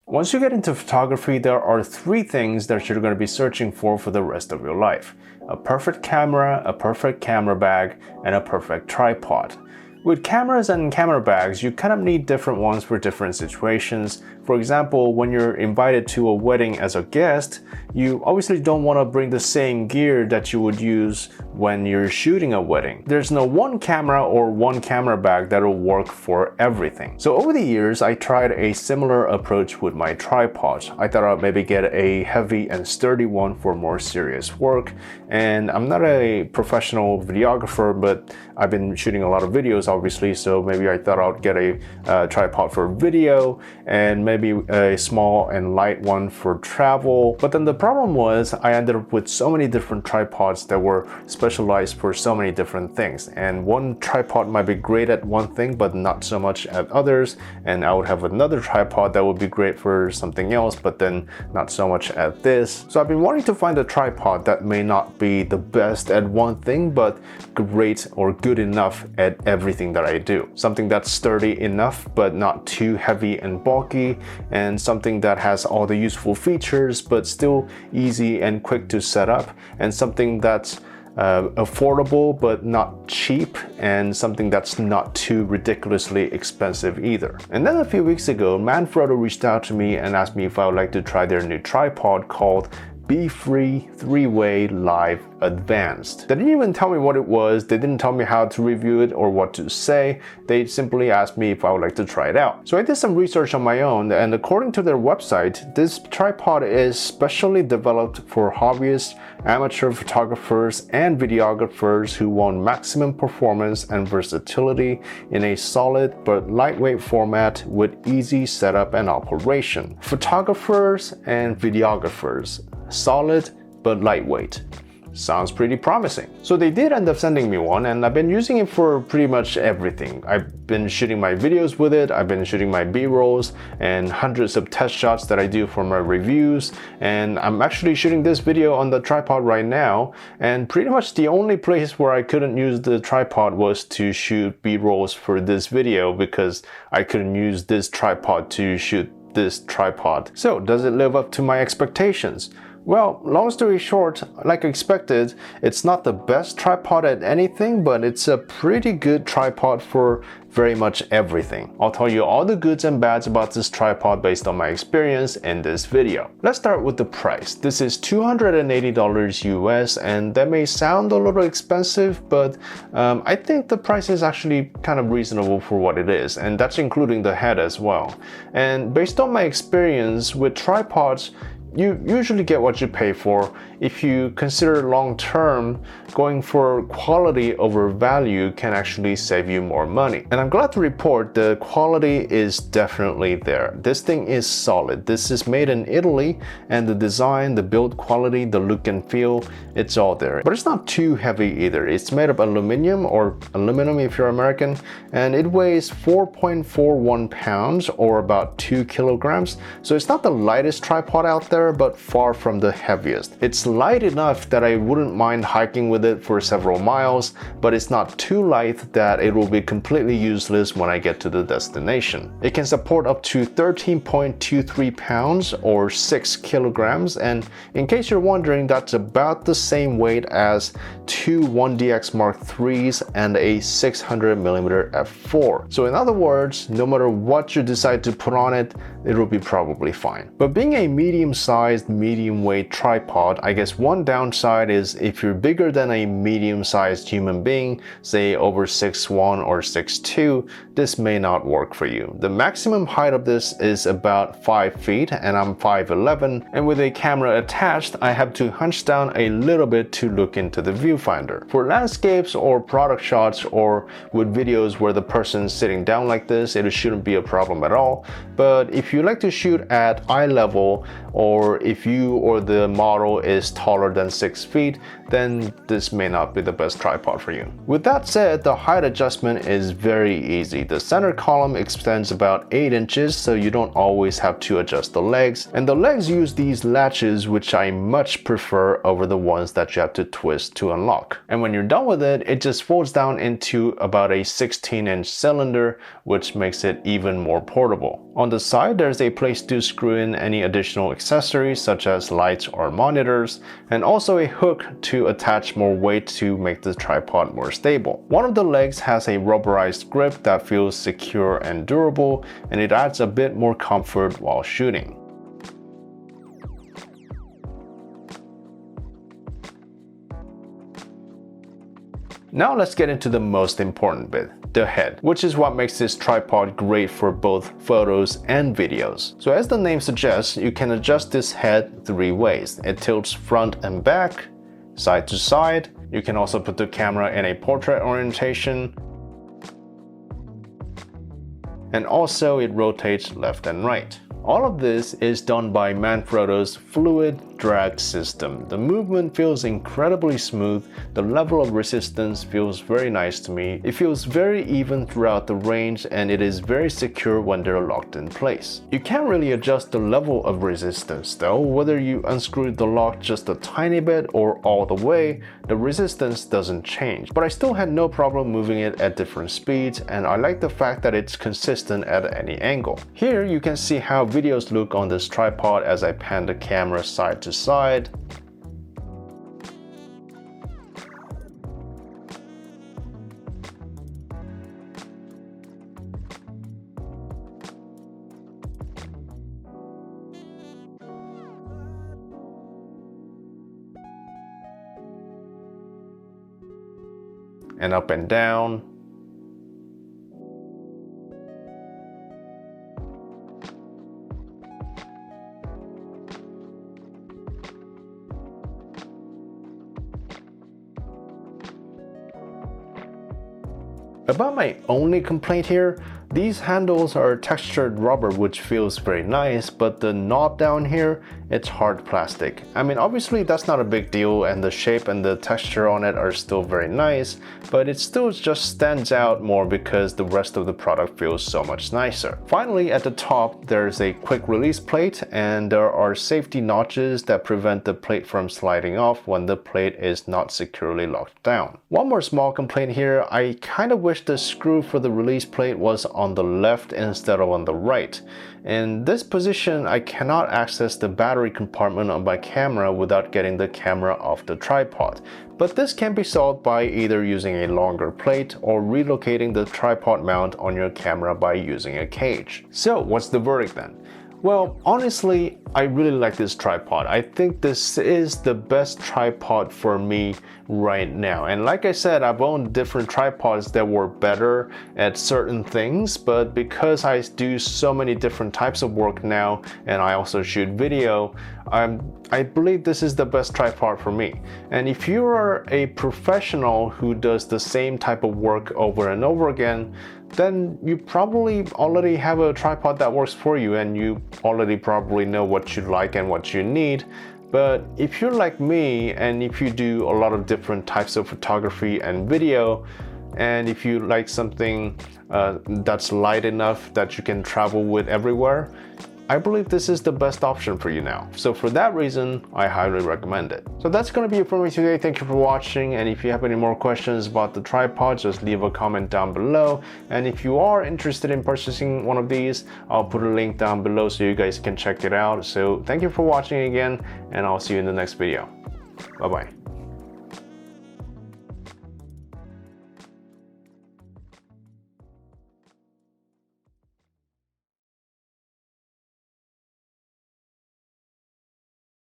Once you get into photography, there are three things that you're going to be searching for the rest of your life: a perfect camera, a perfect camera bag, and a perfect tripod. With cameras and camera bags, you kind of need different ones for different situations. For example, when you're invited to a wedding as a guest, you obviously don't want to bring the same gear that you would use when you're shooting a wedding. There's no one camera or one camera bag that will work for everything. So over the years, I tried a similar approach with my tripod. I thought I'd maybe get a heavy and sturdy one for more serious work. And I'm not a professional videographer, but I've been shooting a lot of videos obviously, so maybe I thought I'd get a tripod for video and maybe a small and light one for travel. But then the problem was I ended up with so many different tripods that were specialized for so many different things, and one tripod might be great at one thing but not so much at others, and I would have another tripod that would be great for something else but then not so much at this. So I've been wanting to find a tripod that may not be the best at one thing but great or good enough at everything that I do. Something that's sturdy enough but not too heavy and bulky, and something that has all the useful features but still easy and quick to set up, and something that's affordable but not cheap, and something that's not too ridiculously expensive either. And then a few weeks ago, Manfrotto reached out to me and asked me if I would like to try their new tripod called Befree 3-Way Live Advanced. They didn't even tell me what it was, they didn't tell me how to review it or what to say, they simply asked me if I would like to try it out. So I did some research on my own, and according to their website, this tripod is specially developed for hobbyists, amateur photographers, and videographers who want maximum performance and versatility in a solid but lightweight format with easy setup and operation. Photographers and videographers. Solid but lightweight. Sounds pretty promising. So they did end up sending me one, and I've been using it for pretty much everything. I've been shooting my videos with it, I've been shooting my B-rolls and hundreds of test shots that I do for my reviews, and I'm actually shooting this video on the tripod right now, and pretty much the only place where I couldn't use the tripod was to shoot B-rolls for this video because I couldn't use this tripod to shoot this tripod. So does it live up to my expectations? Well, long story short, like expected, it's not the best tripod at anything, but it's a pretty good tripod for very much everything. I'll tell you all the goods and bads about this tripod based on my experience in this video. Let's start with the price. This is $280 US, and that may sound a little expensive, but I think the price is actually kind of reasonable for what it is, and that's including the head as well. And based on my experience with tripods, you usually get what you pay for. If you consider long term, going for quality over value can actually save you more money. And I'm glad to report the quality is definitely there. This thing is solid. This is made in Italy, and the design, the build quality, the look and feel, it's all there. But it's not too heavy either. It's made of aluminum, or aluminum if you're American, and it weighs 4.41 pounds or about 2 kilograms. So it's not the lightest tripod out there, but far from the heaviest. It's light enough that I wouldn't mind hiking with it for several miles, but it's not too light that it will be completely useless when I get to the destination. It can support up to 13.23 pounds or 6 kilograms, and in case you're wondering, that's about the same weight as two 1DX Mark IIIs and a 600mm f4. So in other words, no matter what you decide to put on it, it will be probably fine. But being a medium-sized, medium-weight tripod, I guess one downside is if you're bigger than a medium-sized human being, say over 6'1 or 6'2, this may not work for you. The maximum height of this is about 5 feet, and I'm 5'11, and with a camera attached, I have to hunch down a little bit to look into the viewfinder. For landscapes or product shots, or with videos where the person's sitting down like this, it shouldn't be a problem at all. But if you like to shoot at eye level, or if you or the model is is taller than 6 feet, then this may not be the best tripod for you. With that said, the height adjustment is very easy. The center column extends about 8 inches, so you don't always have to adjust the legs. And the legs use these latches, which I much prefer over the ones that you have to twist to unlock. And when you're done with it, it just folds down into about a 16-inch cylinder, which makes it even more portable. On the side, there's a place to screw in any additional accessories such as lights or monitors, and also a hook to attach more weight to make the tripod more stable. One of the legs has a rubberized grip that feels secure and durable, and it adds a bit more comfort while shooting. Now let's get into the most important bit, the head, which is what makes this tripod great for both photos and videos. So as the name suggests, you can adjust this head 3 ways. It tilts front and back, side to side. You can also put the camera in a portrait orientation. And also it rotates left and right. All of this is done by Manfrotto's fluid drag system. The movement feels incredibly smooth. The level of resistance feels very nice to me. It feels very even throughout the range, and it is very secure when they're locked in place. You can't really adjust the level of resistance though. Whether you unscrew the lock just a tiny bit or all the way, the resistance doesn't change. But I still had no problem moving it at different speeds, and I like the fact that it's consistent at any angle. Here you can see how videos look on this tripod as I pan the camera side to side. And up and down. About my only complaint here, these handles are textured rubber, which feels very nice, but the knob down here, it's hard plastic. I mean, obviously that's not a big deal, and the shape and the texture on it are still very nice, but it still just stands out more because the rest of the product feels so much nicer. Finally, at the top, there's a quick release plate, and there are safety notches that prevent the plate from sliding off when the plate is not securely locked down. One more small complaint here, I kind of wish the screw for the release plate was on the left instead of on the right. In this position, I cannot access the battery compartment on my camera without getting the camera off the tripod. But this can be solved by either using a longer plate or relocating the tripod mount on your camera by using a cage. So what's the verdict then? Well, honestly, I really like this tripod. I think this is the best tripod for me right now. And like I said, I've owned different tripods that were better at certain things, but because I do so many different types of work now, and I also shoot video, I believe this is the best tripod for me. And if you are a professional who does the same type of work over and over again, then you probably already have a tripod that works for you, and you already probably know what you like and what you need. But if you're like me, and if you do a lot of different types of photography and video, and if you like something that's light enough that you can travel with everywhere, I believe this is the best option for you now. So for that reason, I highly recommend it. So that's going to be it for me today. Thank you for watching. And if you have any more questions about the tripod, just leave a comment down below. And if you are interested in purchasing one of these, I'll put a link down below so you guys can check it out. So thank you for watching again, and I'll see you in the next video. Bye-bye.